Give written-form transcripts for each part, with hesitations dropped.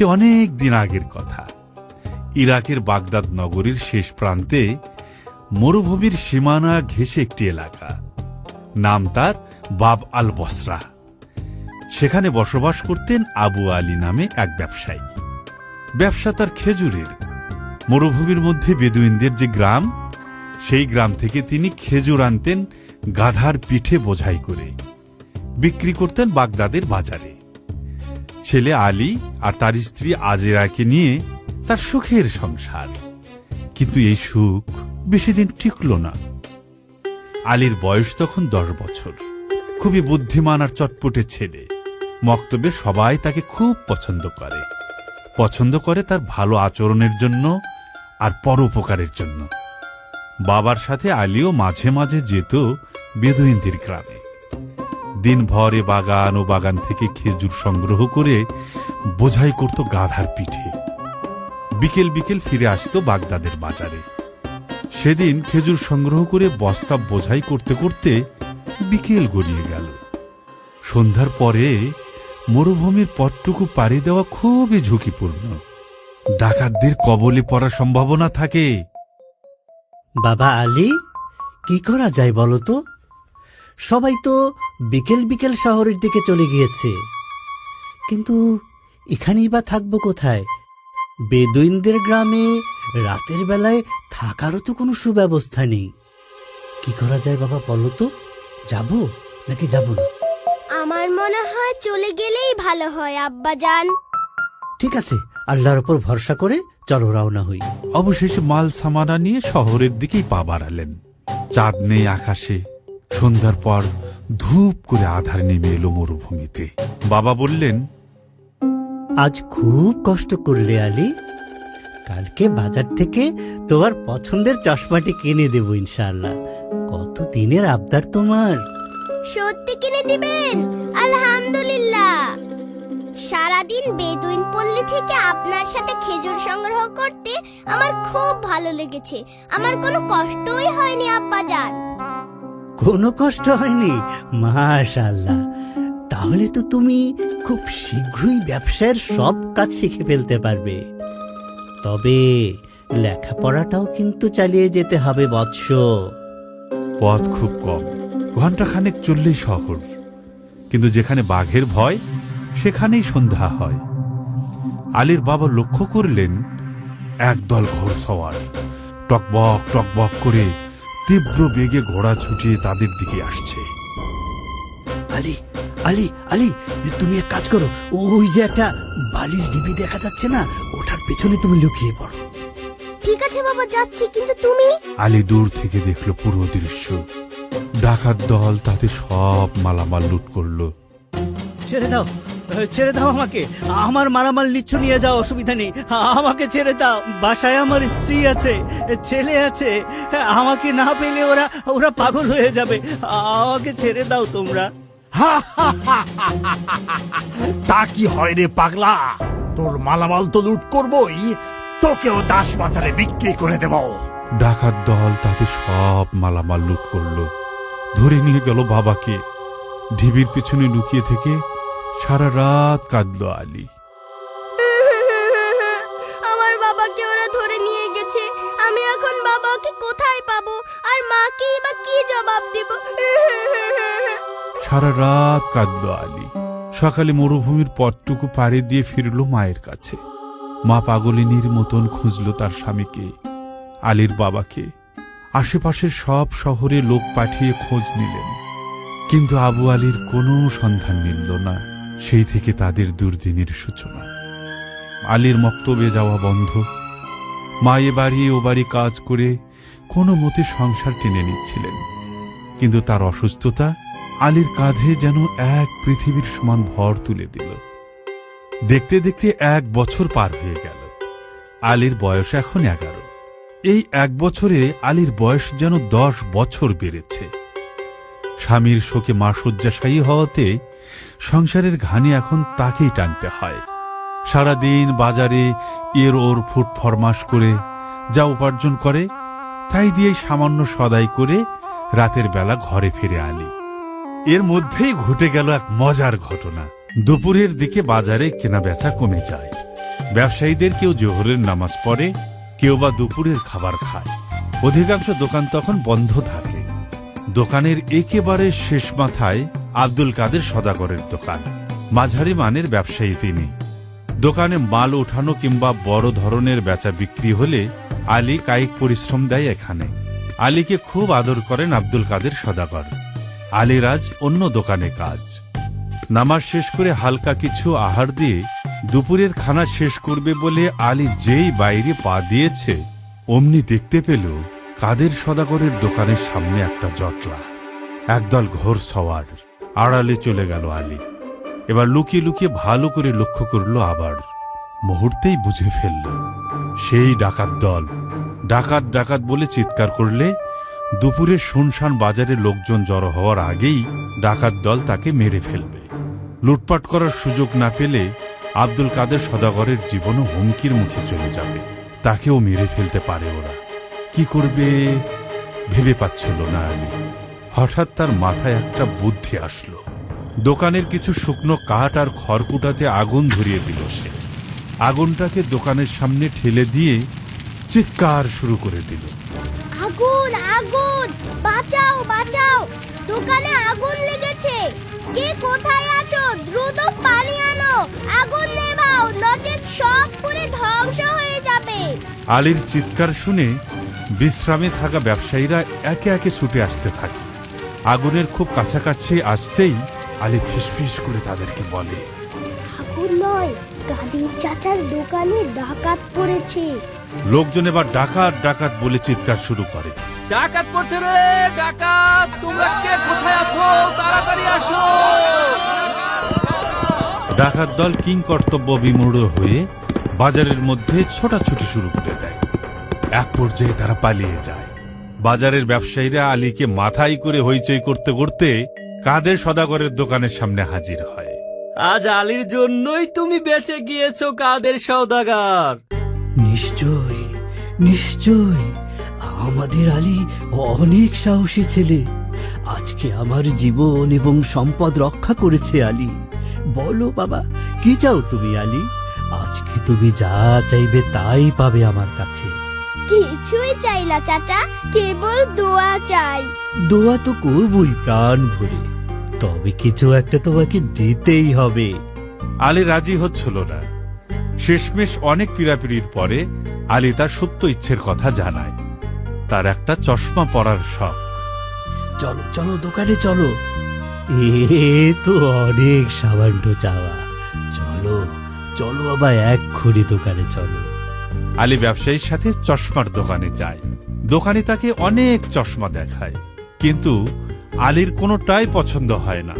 সে অনেক দিন আগের কথা। ইরাকের বাগদাদ নগরীর শেষ প্রান্তে মরুভূমির সীমানা ঘেঁষে একটি এলাকা, নাম তার বাব আল বসরা। সেখানে বসবাস করতেন আবু আলী নামে এক ব্যবসায়ী। ব্যবসা তার খেজুরের। মরুভূমির মধ্যে বেদুইনদের যে গ্রাম, সেই গ্রাম থেকে তিনি খেজুর আনতেন গাধার পিঠে বোঝাই করে, বিক্রি করতেন বাগদাদের বাজারে। ছেলে আলী আর তার স্ত্রী আজেরাকে নিয়ে তার সুখের সংসার। কিন্তু এই সুখ বেশি দিন টিকল না। আলীর বয়স তখন 10 বছর। খুবই বুদ্ধিমান আর চটপটে ছেলে। মক্তবে সবাই তাকে খুব পছন্দ করে তার ভালো আচরণের জন্য আর পরোপকারের জন্য। বাবার সাথে আলীও মাঝে মাঝে যেত বেদুইনদের গ্রামে। দিনভর বাগান ও বাগান থেকে খেজুর সংগ্রহ করে বোঝাই করত গাধার পিঠে। বিকেল বিকেল ফিরে আসত বাগদাদের বাজারে। সেদিন খেজুর সংগ্রহ করে বস্তা বোঝাই করতে করতে বিকেল গড়িয়ে গেল। সন্ধ্যার পরে মরুভূমির পথটুকু পাড়ি দেওয়া খুবই ঝুঁকিপূর্ণ। ডাকাতদের কবলে পড়ার সম্ভাবনা থাকে। বাবা আলী, কি করা যায় বলো তো? সবাই তো বিকেল বিকেল শহরের দিকে চলে গিয়েছে, কিন্তু এখানেই বা থাকবো কোথায়? বেদুইনদের গ্রামে রাতের বেলায় থাকারও তো কোনো সুব্যবস্থা নেই। কি করা যায় বাবা বলো তো? যাবো নাকি যাবো না? আমার মনে হয় চলে গেলেই ভালো হয় আব্বাজান। ঠিক আছে, আল্লাহর উপর ভরসা করে চলো রওনা হই। অবশেষে মাল সামানা নিয়ে শহরের দিকেই পা বাড়ালেন। চাঁদ নেই আকাশে। সন্ধ্যার পর ধূপ করে আধার নেমে এলো মরুভূমিতে। বাবা বললেন, আজ খুব কষ্ট করলে আলী। কালকে বাজার থেকে তোমার পছন্দের চশমাটি কিনে দেব ইনশাআল্লাহ। কত দিনের আবদার তোমার। সত্যি কিনে দিবেন? আলহামদুলিল্লাহ। সারাদিন বেদুইন পল্লী থেকে আপনার সাথে খেজুর সংগ্রহ করতে আমার খুব ভালো লেগেছে। আমার কোনো কষ্টই হয়নি আব্বাজান। কোনো কষ্ট হয়নি? মাশাআল্লাহ। তাহলে তো তুমি খুব শীঘ্রই ব্যবসায়ের সব কাজ শিখে ফেলতে পারবে। তবে লেখাপড়াটাও কিন্তু চালিয়ে যেতে হবে বৎস। পথ খুব কম, ঘণ্টাখানেক চললেই শহর। কিন্তু যেখানে বাঘের ভয়, সেখানেই সন্ধ্যা হয়। আলীর বাবা লক্ষ্য করলেন একদল ঘোড়সওয়ার টকবক টকবক করে তীব্র বেগে ঘোড়া ছুটিয়ে তাদের দিকে আসছে। আলী আলী আলী, তুমি এক কাজ করো, ওই যে একটা বালির ডিবি দেখা যাচ্ছে না, ওটার পেছনে তুমি লুকিয়ে পড়ো। ঠিক আছে বাবা, যাচ্ছি। কিন্তু তুমি? আলী দূর থেকে দেখলো পুরো দৃশ্য। ডাকাত দল তাদের সব মালামাল লুট করলো। ছেড়ে দাও, ছেড়ে দাও আমাকে। আমার মালামাল নিচ্ছ নিয়ে যাও, অসুবিধা নেই। আমাকে ছেড়ে দাও। বাসায় আমার স্ত্রী আছে, ছেলে আছে। আমাকে না পেলে ওরা পাগল হয়ে যাবে। আমাকে ছেড়ে দাও তোমরা। তা কি হয় রে পাগলা? তোর মালামাল তো লুট করবই, তোকেও দাস বাজারে বিক্রি করে দেব। ডাকাত দল তাদের সব মালামাল লুট করলো। ধরে নিয়ে গেল বাবাকে। ঢিবির পিছনে লুকিয়ে থেকে সারা রাত কাঁদল আলী। আমার বাবাকে ওরা ধরে নিয়ে গেছে। আমি এখন বাবাকে কোথায় পাবো? আর মাকেই বা কি জবাব দেব? সারা রাত কাঁদল আলী। সকালে মরুভূমির পথটুকু পাড়ি দিয়ে ফিরল মায়ের কাছে। মা পাগলিনীর মতন খুঁজল তার স্বামীকে, আলীর বাবাকে। আশেপাশের সব শহরে লোক পাঠিয়ে খোঁজ নিলেন, কিন্তু আবু আলীর কোনো সন্ধান মিলল না। সেই থেকে তাদের দুর্দিনের সূচনা। আলীর মক্তবে যাওয়া বন্ধ। মা এ বাড়ি ও বাড়ি কাজ করে কোনো মতে সংসার টেনে নিচ্ছিলেন, কিন্তু তার অসুস্থতা আলীর কাঁধে যেন এক পৃথিবীর সমান ভর তুলে দিল। দেখতে দেখতে 1 বছর পার হয়ে গেল। আলীর বয়স এখন 11। এই 1 বছরে আলীর বয়স যেন 10 বছর বেড়েছে। স্বামীর শোকে মা শয্যাশায়ী হওয়াতে সংসারের ঘানি এখন তাকেই টানতে হয়। সারাদিন বাজারে এর ওর ফুট ফরমাস করে যা উপার্জন করে, তাই দিয়ে সামান্য সদাই করে রাতের বেলা ঘরে ফিরে আলী। এর মধ্যেই ঘটে গেল এক মজার ঘটনা। দুপুরের দিকে বাজারে কেনা বেচা কমে যায়। ব্যবসায়ীদের কেউ জোহরের নামাজ পড়ে, কেউ বা দুপুরের খাবার খায়। অধিকাংশ দোকান তখন বন্ধ থাকে। দোকানের একেবারে শেষ মাথায় আব্দুল কাদের সদাগরের দোকান। মাঝারি মানের ব্যবসায়ী তিনি। দোকানে মাল ওঠানো কিংবা বড় ধরনের বেচা বিক্রি হলে আলী কায়িক পরিশ্রম দেয় এখানে। আলীকে খুব আদর করেন আব্দুল কাদের সদাগর। আলীর আজ অন্য দোকানে কাজ। নামাজ শেষ করে হালকা কিছু আহার দিয়ে দুপুরের খানা শেষ করবে বলে আলী যেই বাইরে পা দিয়েছে, অমনি দেখতে পেল কাদের সদাগরের দোকানের সামনে একটা জটলা। একদল ঘোর সওয়ার। আড়ালে চলে গেল আলী। এবার লুকিয়ে লুকিয়ে ভালো করে লক্ষ্য করল, আবার মুহূর্তেই বুঝে ফেলল সেই ডাকাত দল। ডাকাত ডাকাত বলে চিৎকার করলে দুপুরে শুনশান বাজারে লোকজন জড়ো হওয়ার আগেই ডাকাত দল তাকে মেরে ফেলবে। লুটপাট করার সুযোগ না পেলে আব্দুল কাদের সদাগরের জীবনও হুমকির মুখে চলে যাবে। তাকেও মেরে ফেলতে পারে ওরা। কি করবে ভেবে পাচ্ছিল না আলী। হঠাৎ তার মাথায় একটা বুদ্ধি আসলো। দোকানের কিছু শুকনো কাঠ আর খড়কুটাতে আগুন ধরিয়ে দিল সে। আগুনটাকে দোকানের সামনে ঠেলে দিয়ে চিৎকার শুরু করে দিল, আগুন আগুন, বাঁচাও বাঁচাও, দোকানে আগুন লেগেছে, কে কোথায় আছো, দ্রুত পানি আনো, আগুন নেভাও, নচেৎ সব পুড়ে ধ্বংস হয়ে যাবে। আলীর চিৎকার শুনে বিশ্রামে থাকা ব্যবসায়ীরা একে একে ছুটে আসতে থাকে। আগুনের খুব কাছাকাছি আসতেই আলী ফিসফিস করে তাদেরকে বলে, আগুন নয়, কাদের চাচার দোকানে ডাকাত পড়েছে। লোকজন এবার ডাকাত ডাকাত বলে চিৎকার শুরু করে। ডাকাত পড়ছে রে, ডাকাত! তোমরা কে কোথায় আছো? তাড়াতাড়ি আসো! ডাকাত দল কিং কর্তব্য বিমূঢ় হয়ে বাজারের মধ্যে ছোটাছুটি শুরু করে দেয়। এক পর্যায়ে তারা পালিয়ে যায়। বাজারের ব্যবসায়ীরা আলীকে মাথায় করে হইচই করতে করতে কাদের সদাগরের দোকানের সামনে হাজির হয়। আজ আলীর জন্যই তুমি বেঁচে গিয়েছো, কাদের সওদাগর। নিশ্চয় নিশ্চয়, আমাদের আলী অনেক সাহসী ছেলে। আজকে আমার জীবন এবং সম্পদ রক্ষা করেছে আলী। বলো বাবা, কি চাও তুমি আলী? আজকে তুমি যা চাইবে তাই পাবে আমার কাছে। কিছুই চাই না চাচা, কেবল দোয়া চাই। দোয়া তো করবই প্রাণ ভরে, তবে কিছু একটা তোমাকে দিতেই হবে। আলী রাজি হচ্ছিল না। শেষমেশ অনেক পীড়াপিড়ির পরে আলী তার সত্য ইচ্ছের কথা জানায়। তার একটা চশমা পরার শখ। চলো চলো দোকানে চলো। এ তো অনেক সামান্য চাওয়া। চলো চলো বাবা, এক্ষুনি দোকানে চলো। আলী ব্যবসায়ীর সাথে চশমার দোকানে যায়। দোকানি তাকে অনেক চশমা দেখায়, কিন্তু আলীর কোনোটাই পছন্দ হয় না।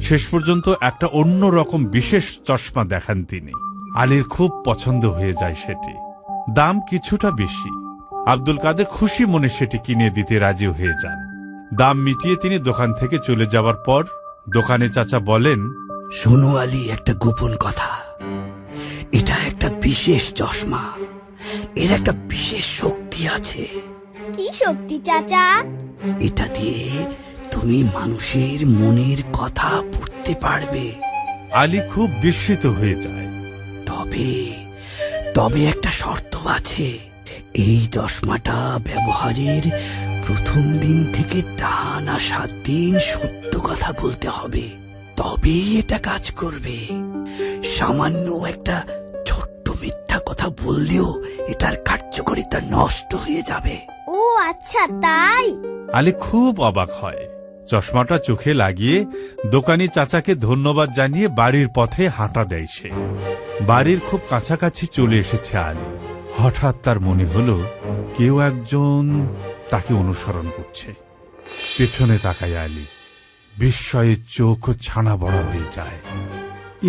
শেষ পর্যন্ত একটা অন্য রকম বিশেষ চশমা দেখান তিনি। আলীর খুব পছন্দ হয়ে যায় সেটি। দাম কিছুটা বেশি। আব্দুল কাদের খুশি মনে সেটি কিনে দিতে রাজি হয়ে যান। দাম মিটিয়ে তিনি দোকান থেকে চলে যাওয়ার পর দোকানে চাচা বলেন, শোনো আলী, একটা গোপন কথা। এটা একটা বিশেষ চশমা। এর একটা বিশেষ শক্তি আছে। কি শক্তি চাচা? এটা দিয়ে তুমি মানুষের মনের কথা পড়তে পারবে। আলী খুব বিস্মিত হয়ে যায়। তবে তবে একটা শর্ত আছে। এই চশমাটা ব্যবহারের প্রথম দিন থেকে টানা 7 দিন সত্য কথা বলতে হবে, তবেই এটা কাজ করবে। সামান্য একটা ছোট্ট মিথ্যা কথা বললেও এটার কার্যকারিতা নষ্ট হয়ে যাবে। ও আচ্ছা, তাই? আলী খুব অবাক হয়। চশমাটা চোখে লাগিয়ে দোকানি চাচাকে ধন্যবাদ জানিয়ে বাড়ির পথে হাঁটা দেয় সে। বাড়ির খুব কাছাকাছি চলে এসেছে আলী। হঠাৎ তার মনে হলো কেউ একজন তাকে অনুসরণ করছে। পেছনে তাকায় আলী। বিস্ময়ে চোখ ছানা বড় হয়ে যায়।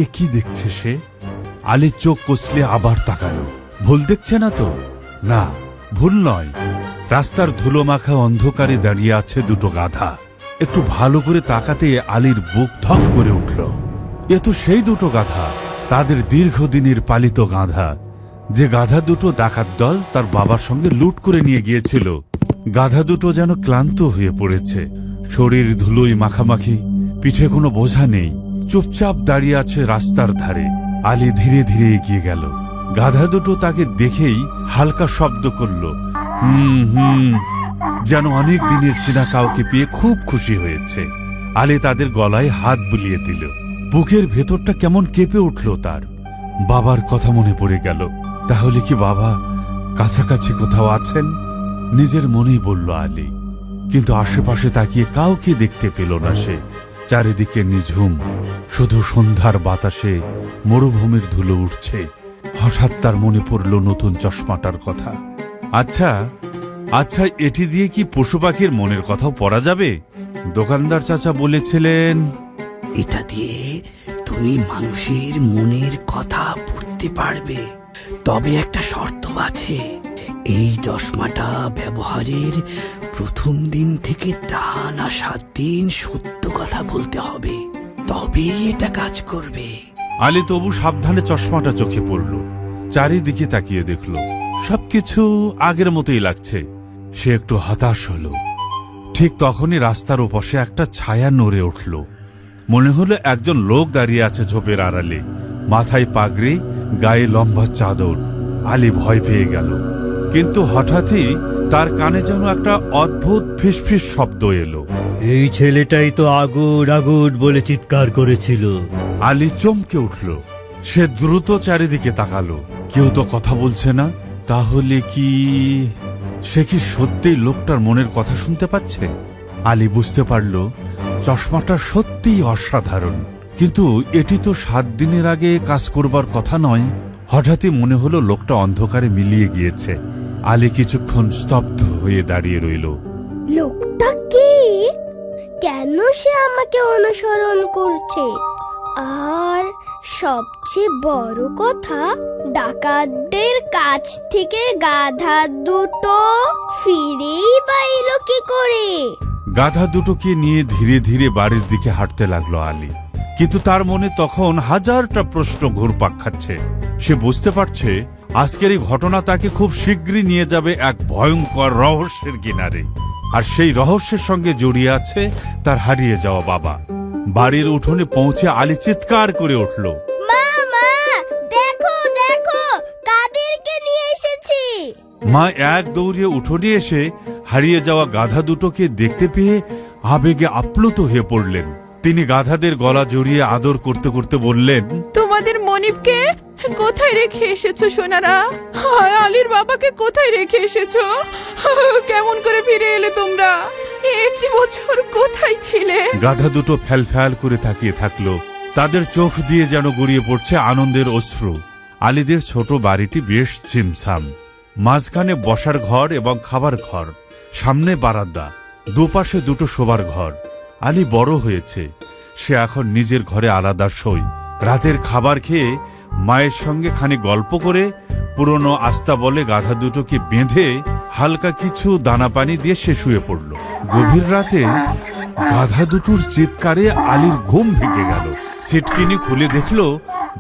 এ কি দেখছে সে? আলী চোখ কষলে আবার তাকালো। ভুল দেখছে না তো? না, ভুল নয়। রাস্তার ধুলো মাখা অন্ধকারে দাঁড়িয়ে আছে দুটো গাধা। একটু ভালো করে তাকাতে আলীর বুক ধক করে উঠল। এ তো সেই দুটো গাধা, তাদের দীর্ঘদিনের পালিত গাধা, যে গাধা দুটো ডাকাত দল তার বাবার সঙ্গে লুট করে নিয়ে গিয়েছিল। গাধা দুটো যেন ক্লান্ত হয়ে পড়েছে। শরীর ধুলোয় মাখামাখি, পিঠে কোনো বোঝা নেই, চুপচাপ দাঁড়িয়ে আছে রাস্তার ধারে। আলী ধীরে ধীরে এগিয়ে গেল। গাধা দুটো তাকে দেখেই হালকা শব্দ করল, হুম হুম, যেন অনেক দিনের চেনা কাউকে পেয়ে খুব খুশি হয়েছে। আলী তাদের গলায় হাত বুলিয়ে দিল। বুকের ভেতরটা কেমন কেঁপে উঠল তার। বাবার কথা মনে পড়ে গেল। তাহলে কি বাবা কাছাকাছি কোথাও আছেন? নিজের মনেই বলল আলী। কিন্তু আশেপাশে তাকিয়ে কাউকে দেখতে পেল না সে। চারিদিকে নিঝুম, শুধু সন্ধ্যার বাতাসে মরুভূমির ধুলো উঠছে। হঠাৎ তার মনে পড়ল নতুন চশমাটার কথা। আচ্ছা আচ্ছা, এটি দিয়ে কি পশু পাখির মনের কথাও পড়া যাবে? দোকানদার চাচা বলেছিলেন, এটা দিয়ে তুমি মানুষের মনের কথা পড়তে পারবে, তবে একটা শর্ত আছে। এই চশমাটা ব্যবহারের প্রথম দিন থেকে টানা 7 দিন সত্য কথা বলতে হবে, তবেই এটা কাজ করবে। আলী তবু সাবধানে চশমাটা চোখে পড়ল। চারিদিকে তাকিয়ে দেখল সবকিছু আগের মতোই লাগছে। সে একটু হতাশ হল। ঠিক তখনই রাস্তার ওপাশে একটা ছায়া নড়ে উঠল। মনে হলো একজন লোক দাঁড়িয়ে আছে ঝোপের আড়ালে, মাথায় পাগড়ি, গায়ে লম্বা চাদর। আলী ভয় পেয়ে গেল। কিন্তু হঠাৎই তার কানে যেন একটা অদ্ভুত ফিসফিস শব্দ এলো। এই ছেলেটাই তো আগুন আগুন বলে চিৎকার করেছিল। আলী চমকে উঠল। সে দ্রুত চারিদিকে তাকালো। কেউ তো কথা বলছে না। তাহলে কি সে কি সত্যিই লোকটার মনের কথা শুনতে পাচ্ছে? আলী বুঝতে পারল চশমাটা সত্যিই অসাধারণ। কিন্তু এটি তো 7 দিনের আগে কাজ করবার কথা নয়। হঠাৎই মনে হলো লোকটা অন্ধকারে মিলিয়ে গিয়েছে। আলী কিছুক্ষণ স্তব্ধ হয়ে দাঁড়িয়ে রইল। লোকটা কে? কেন সে আমাকে অনুসরণ করছে? আর সবচেয়ে বড় কথা, ডাকাতদের কাছ থেকে গাধা দুটো ফিরেই বা এলো কি করে? গাধা দুটোকে নিয়ে ধীরে ধীরে বাড়ির দিকে হাঁটতে লাগলো আলী। কিন্তু তার মনে তখন হাজারটা প্রশ্ন ঘুরপাক খাচ্ছে। সে বুঝতে পারছে আজকের এই ঘটনা তাকে খুব শীঘ্রই নিয়ে যাবে এক ভয়ঙ্কর রহস্যের কিনারে। আর সেই রহস্যের সঙ্গে জড়িয়ে আছে তার হারিয়ে যাওয়া বাবা। বাড়ির উঠোনে পৌঁছে আলী চিৎকার করে উঠল, মা মা, দেখো দেখো, কাদেরকে নিয়ে এসেছি। মা এক দৌড়ে উঠোনে এসে হারিয়ে যাওয়া গাধা দুটোকে দেখতে পেয়ে আবেগে আপ্লুত হয়ে পড়লেন। তিনি গাধাদের গলা জড়িয়ে আদর করতে করতে বললেন, তোমাদের মনিবকে কোথায় রেখে এসেছো সোনারা? হায়, আলীর বাবাকে কোথায় রেখে এসেছো? কেমন করে ফিরে এলে তোমরা? একটি বছর কোথায় ছিলে? গাধা দুটো ফ্যাল করে তাকিয়ে থাকলো। তাদের চোখ দিয়ে যেন গড়িয়ে পড়ছে আনন্দের অশ্রু। আলীদের ছোট বাড়িটি বেশ ছিমছাম। মাঝখানে বসার ঘর এবং খাবার ঘর, সামনে বারান্দা, দুপাশে দুটো শোবার ঘর। আলী বড় হয়েছে। সে এখন নিজের ঘরে আলাদা শোয়। রাতের খাবার খেয়ে মায়ের সঙ্গে খানিক গল্প করে পুরনো আস্তাবলে গাধা দুটোকে বেঁধে হালকা কিছু দানা পানি দিয়ে সে শুয়ে পড়ল। গভীর রাতে গাধা দুটোর চিৎকারে আলীর ঘুম ভেঙে গেল। সিটকিনি খুলে দেখল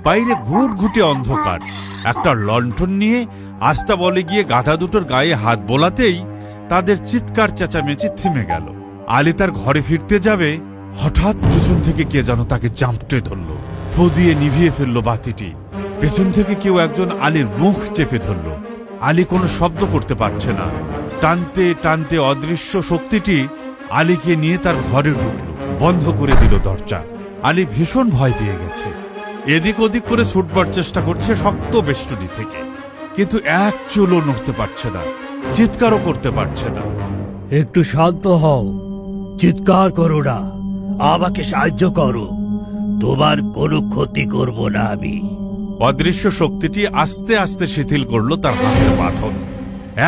বাইরে ঘুটঘুটে অন্ধকার। একটা লণ্ঠন নিয়ে আস্তাবলে গিয়ে গাধা দুটোর গায়ে হাত বোলাতেই তাদের চিৎকার চেঁচামেচি থেমে গেল। আলী তার ঘরে ফিরতে যাবে, হঠাৎ পেছন থেকে কে যেন তাকে চাপটে ধরল। ফু দিয়ে নিভিয়ে ফেলল বাতিটি। পেছন থেকে কেউ একজন আলীর মুখ চেপে ধরল। আলী কোনো শব্দ করতে পারছে না। টানতে টানতে অদৃশ্য শক্তিটি আলীকে নিয়ে তার ঘরে ঢুকল, বন্ধ করে দিল দরজা। আলী ভীষণ ভয় পেয়ে গেছে। এদিক ওদিক করে ছুটবার চেষ্টা করছে শক্ত বেষ্টনী থেকে, কিন্তু এক চুলও নড়তে পারছে না, চিৎকারও করতে পারছে না। একটু শান্ত হও, চিৎকার করো না, আমাকে সাহায্য করো, তোমার কোনো ক্ষতি করব না আমি। অদৃশ্য শক্তিটি আস্তে আস্তে শিথিল করলো তার হাতের বাঁধন।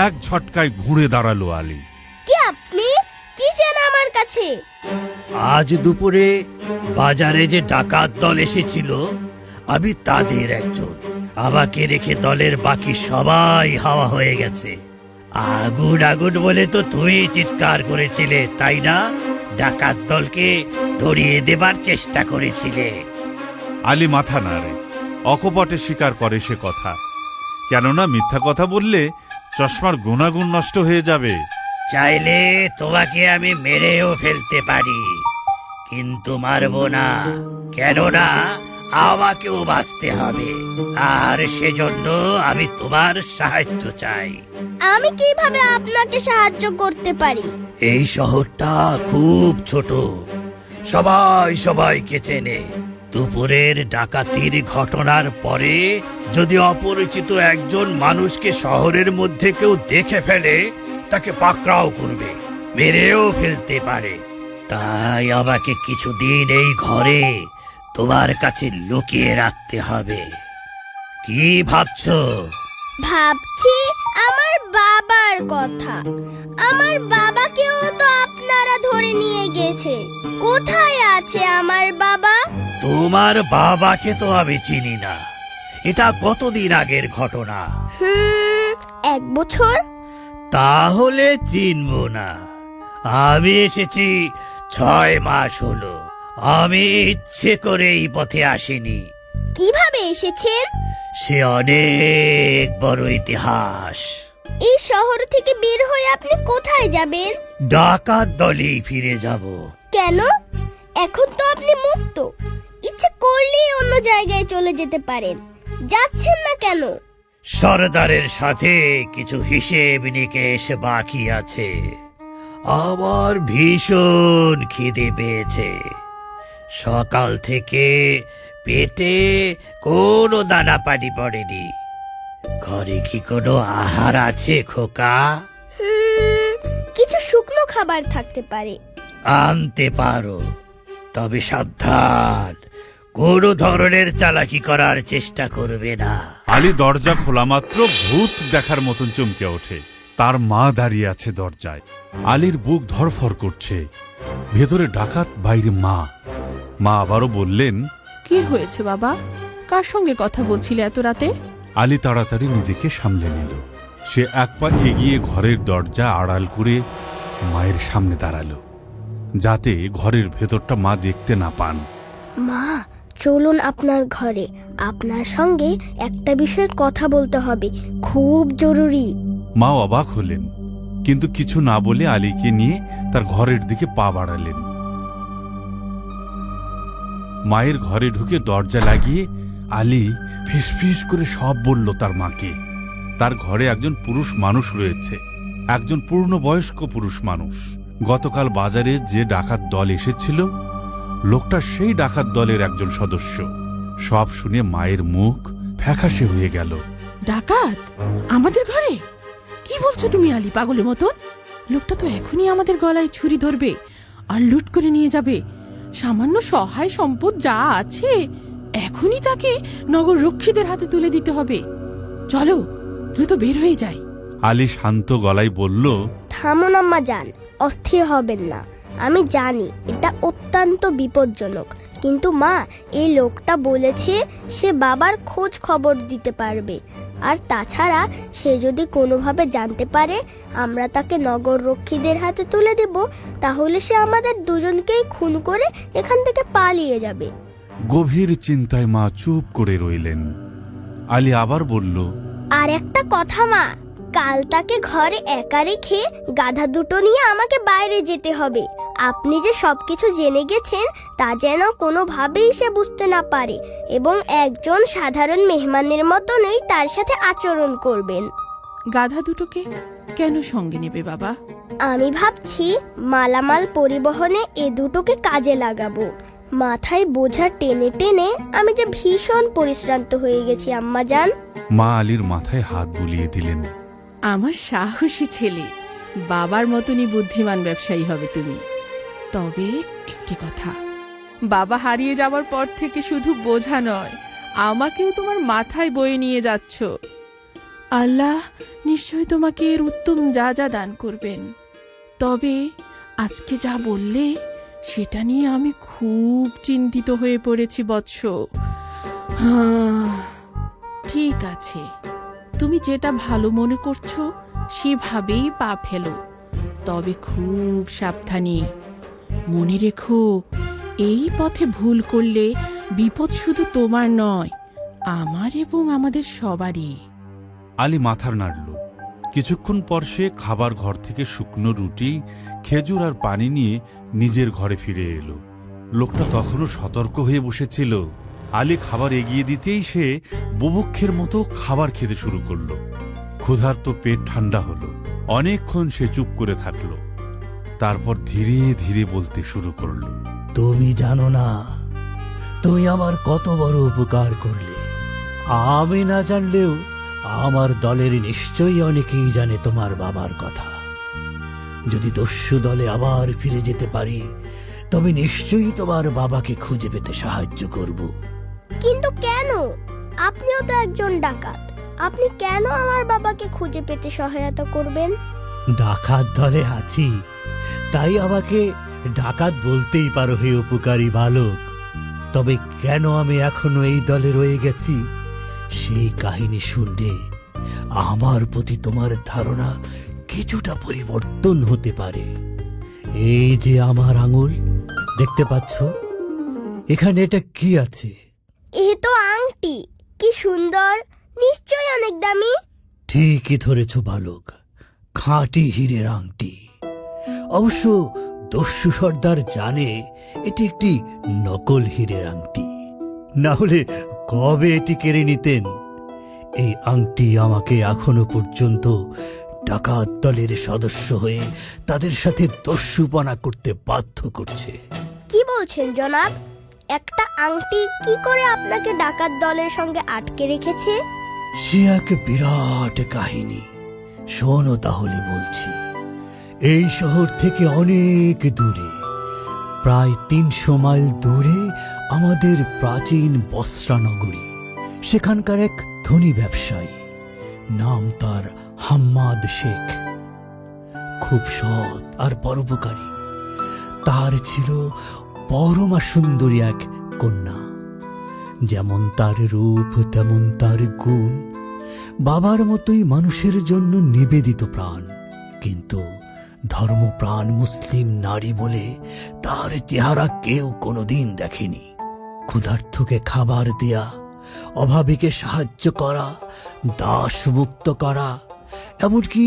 এক ঝটকায় ঘুরে দাঁড়ালো আলী। কি আপনি? কি চান আমার কাছে? আজ দুপুরে বাজারে যে ডাকাত দল এসেছিল, আমি তাদের একজন। আমাকে রেখে দলের বাকি সবাই হাওয়া হয়ে গেছে। আগুন আগুন বলে তো তুই চিৎকার করেছিলে, তাই না? ডাকাত দলকে ধরিয়ে দেবার চেষ্টা করেছিলে। আলী মাথা নাড়ে, অকপটে স্বীকার করে সে কথা। কেননা মিথ্যা কথা বললে চশমার গুণাগুণ নষ্ট হয়ে যাবে। চাইলে তোমাকে আমি মেরেও ফেলতে পারি, কিন্তু মারব না। কেননা আমাকেও বাঁচতে হবে, আর সেজন্য আমি তোমার সাহায্য চাই। আমি কিভাবে আপনাকে সাহায্য করতে পারি? এই শহরটা খুব ছোট, সবাই সবাইকে চেনে। দুপুরের ডাকাতির ঘটনার পরে যদি অপরিচিত একজন মানুষকে শহরের মধ্যে কেউ দেখে ফেলে, তাকে পাকড়াও করবে, মেরেও ফেলতে পারে। তাই আমাকে কিছুদিন এই ঘরে তোমার কাছে লুকিয়ে রাখতে হবে। কি ভাবছো? ভাবছি আমার বাবার কথা। আমার বাবাকেও তো আপনারা ধরে নিয়ে গেছে। কোথায় আছে আমার বাবা? তোমার বাবাকে তো আমি চিনি না, এটা কতদিন আগের ঘটনা। 1 বছর। তাহলে চিনব না। আমি এসেছি 6 মাস হলো। আমি ইচ্ছে করে এই পথে আসিনি। কিভাবে এসেছেন? সে অনেক বড় ইতিহাস। এই শহর থেকে বের হয়ে আপনি কোথায় যাবেন? ডাকাত দলেই ফিরে যাব। কেন? এখন তো আপনি মুক্ত, ইচ্ছে করলেই অন্য জায়গায় চলে যেতে পারেন। যাচ্ছেন না কেন? সরদারের সাথে কিছু হিসেব নিকেশ বাকি আছে। আমার ভীষণ খিদে পেয়েছে। সকাল থেকে পেটে কোনো দানা পানি পড়েনি। ঘরে কি কোনো আহার আছে খোকা? কিছু শুকনো খাবার থাকতে পারে। আনতে পারো, তবে সাবধান, কোনো ধরনের চালাকি করার চেষ্টা করবে না। আলী দরজা খোলা মাত্র ভূত দেখার মতন চমকে ওঠে। তার মা দাঁড়িয়ে আছে দরজায়। আলীর বুক ধরফর করছে। ভেতরে ডাকাত, বাইরে মা। মা আবারও বললেন, কি হয়েছে বাবা? কার সঙ্গে কথা বলছিলে এত রাতে? আলী তাড়াতাড়ি নিজেকে সামলে নিল। সে এক পা এগিয়ে ঘরের দরজা আড়াল করে মায়ের সামনে দাঁড়ালো, যাতে ঘরের ভেতরটা মা দেখতে না পান। মা, চলুন আপনার ঘরে। আপনার সঙ্গে একটা বিষয়ে কথা বলতে হবে, খুব জরুরি। মা অবাক হলেন, কিন্তু কিছু না বলে আলীকে নিয়ে তার ঘরের দিকে পা বাড়ালেন। মায়ের ঘরে ঢুকে দরজা লাগিয়ে আলী ফিসফিস করে সব বলল তার মাকে। তার ঘরে একজন পুরুষ মানুষ রয়েছে, একজন পূর্ণবয়স্ক পুরুষ মানুষ। গতকাল বাজারে যে ডাকাত দল এসেছিল, লোকটা সেই ডাকাত দলের একজন সদস্য। সব শুনে মায়ের মুখ ফ্যাকাশে হয়ে গেল। ডাকাত আমাদের ঘরে? কি বলছো তুমি আলী, পাগলের মতন? লোকটা তো এখনই আমাদের গলায় ছুরি ধরবে আর লুট করে নিয়ে যাবে। সামান্য সহায় সম্পদ যা আছে এখনই তাকে নগর রক্ষীদের হাতে তুলে দিতে হবে। চলো দ্রুত বের হয়ে যাই। আলী শান্ত গলায় বলল, থামুন আম্মা যান, অস্থির হবেন না। আমি জানি এটা অত্যন্ত বিপজ্জনক, কিন্তু মা, এই লোকটা বলেছে সে বাবার খোঁজ খবর দিতে পারবে। আর তাছাড়া সে যদি কোনোভাবে জানতে পারে আমরা তাকে নগর রক্ষীদের হাতে তুলে দেব, তাহলে সে আমাদের দুজনকেই খুন করে এখান থেকে পালিয়ে যাবে। গভীর চিন্তায় মা চুপ করে রইলেন। আলী আবার বলল, আর একটা কথা মা, কাল তাকে ঘরে একা রেখে গাধা দুটো নিয়ে আমাকে বাইরে যেতে হবে। আপনি যে সবকিছু জেনে গেছেন তা যেন কোনোভাবেই সে বুঝতে না পারে, এবং একজন সাধারণ মেহমানের মতনই তার সাথে আচরণ করবেন। গাধা দুটোকে কেন সঙ্গে নেবে বাবা? আমি ভাবছি মালামাল পরিবহনে এ দুটোকে কাজে লাগাবো। মাথায় বোঝা টেনে টেনে আমি যে ভীষণ পরিশ্রান্ত হয়ে গেছি আম্মা জান। মা আলীর মাথায় হাত বুলিয়ে দিলেন। আমার সাহসী ছেলে, বাবার মতনই বুদ্ধিমান ব্যবসায়ী হবে তুমি। তবে একটি কথা, বাবা হারিয়ে যাওয়ার পর থেকে শুধু বোঝা নয়, আমাকেও তোমার মাথায় বয়ে নিয়ে যাচ্ছ। আল্লাহ নিশ্চয় তোমাকে এর উত্তম যা যা দান করবেন। তবে আজকে যা বললে সেটা নিয়ে আমি খুব চিন্তিত হয়ে পড়েছি বৎস। ঠিক আছে, তুমি যেটা ভালো মনে করছো সেভাবেই পা ফেলো, তবে খুব সাবধানে। মনে রেখো, এই পথে ভুল করলে বিপদ শুধু তোমার নয়, আমার এবং আমাদের সবারই। আলী মাথার নাড়ল। কিছুক্ষণ পর সে খাবার ঘর থেকে শুকনো রুটি, খেজুর আর পানি নিয়ে নিজের ঘরে ফিরে এলো। লোকটা তখনও সতর্ক হয়ে বসেছিল। আলী খাবার এগিয়ে দিতেই সে বুভুক্ষের মতো খাবার খেতে শুরু করলো। ক্ষুধার্ত পেট ঠান্ডা হলো। অনেকক্ষণ সে চুপ করে থাকলো। তারপর ধীরে ধীরে বলতে শুরু করলো। তুমি জানো না তুমি আমার কত বড় উপকার করলে। আমি না জানলেও আমার দলের নিশ্চয়ই অনেকেই জানে তোমার বাবার কথা। যদি দস্যু দলে আবার ফিরে যেতে পারি তবে নিশ্চয়ই তোমার বাবাকে খুঁজে পেতে সাহায্য করব। কিন্তু কেন? আপনিও তো একজন ডাকাত, আপনি কেন আমার বাবাকে খুঁজে পেতে সহায়তা করবেন? ডাকাত দলে আছি, তাই আমাকে ডাকাত বলতেই পারো হে উপকারী বালক। তবে কেন আমি এখনো এই দলে রয়ে গেছি, সেই কাহিনী শুনলে আমার প্রতি তোমার ধারণা কিছুটা পরিবর্তন হতে পারে। এই যে আমার আঙুল দেখতে পাচ্ছ, এখানে এটা কি আছে? এ তো আংটি, কি সুন্দর, নিশ্চয়ই অনেক দামি। ঠিকই ধরেছ বালক, খাঁটি হীরের আংটি। অবশ্য দস্যু সর্দার জানে এটি একটি নকল হীরের আংটি, না হলে কবে এটি কেড়ে নিতেন? এই আংটি আমাকে এখনো পর্যন্ত ডাকাত দলের সদস্য হয়ে তাদের সাথে দস্যুপনা করতে বাধ্য করছে। কি বলছেন জনাব? একটা আংটি কি করে আপনাকে ডাকাত দলের সঙ্গে আটকে রেখেছে? সে এক বিরাট কাহিনী, শোনো তাহলে বলছি। এই শহর থেকে অনেক দূরে, প্রায় 300 মাইল দূরে আমাদের প্রাচীন বসরা নগরী। সেখানকার এক ধনী ব্যবসায়ী, নাম তার হাম্মাদ শেখ, খুব সৎ আর পরোপকারী। তার ছিল পরমা সুন্দরী এক কন্যা। যেমন তার রূপ তেমন তার গুণ, বাবার মতোই মানুষের জন্য নিবেদিত প্রাণ। কিন্তু ধর্মপ্রাণ মুসলিম নারী বলে তার চেহারা কেউ কোনোদিন দেখেনি। ক্ষুধার্তকে খাবার দেয়া, অভাবীকে সাহায্য করা, দাস মুক্ত করা, এমনকি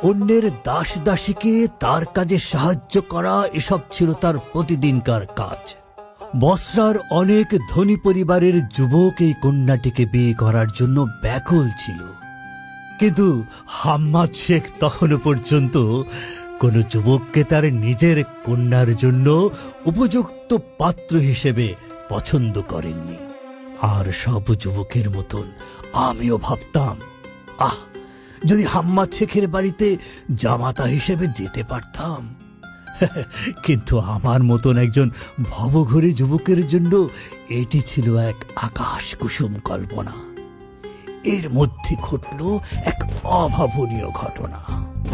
অন্যের দাস দাসীকে তার কাজে সাহায্য করা, এসব ছিল তার প্রতিদিনকার কাজ। বসরার অনেক ধনী পরিবারের যুবক এই কন্যাটিকে বিয়ে করার জন্য ব্যাকুল ছিল, কিন্তু হাম্মাদ শেখ তখনও পর্যন্ত কোনো যুবককে তার নিজের কন্যার জন্য উপযুক্ত পাত্র হিসেবে পছন্দ করেননি। আর সব যুবকের মতন আমিও ভাবতাম, যদি হাম্মাদ শেখের বাড়িতে জামাতা হিসেবে যেতে পারতাম। কিন্তু আমার মতন একজন ভবঘুরে যুবকের জন্য এটি ছিল এক আকাশ কুসুম কল্পনা। এর মধ্যে ঘটল এক অভাবনীয় ঘটনা।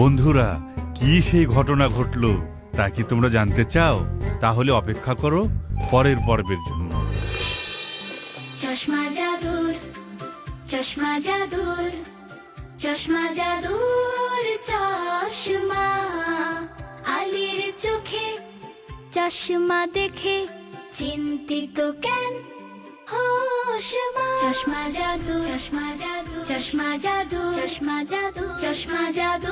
বন্ধুরা, কি সেই ঘটনা ঘটলো তা কি তোমরা জানতে চাও? তাহলে অপেক্ষা করো পরের পর্বের জন্য। চশমা জাদুর, চশমা জাদুর, চশমা জাদুর চশমা। আলীর চোখে চশমা দেখে চিন্তিত কেন হোশমা। চশমা জাদু, চশমা জাদু, চশমা জাদু, চশমা জাদু, চশমা জাদু।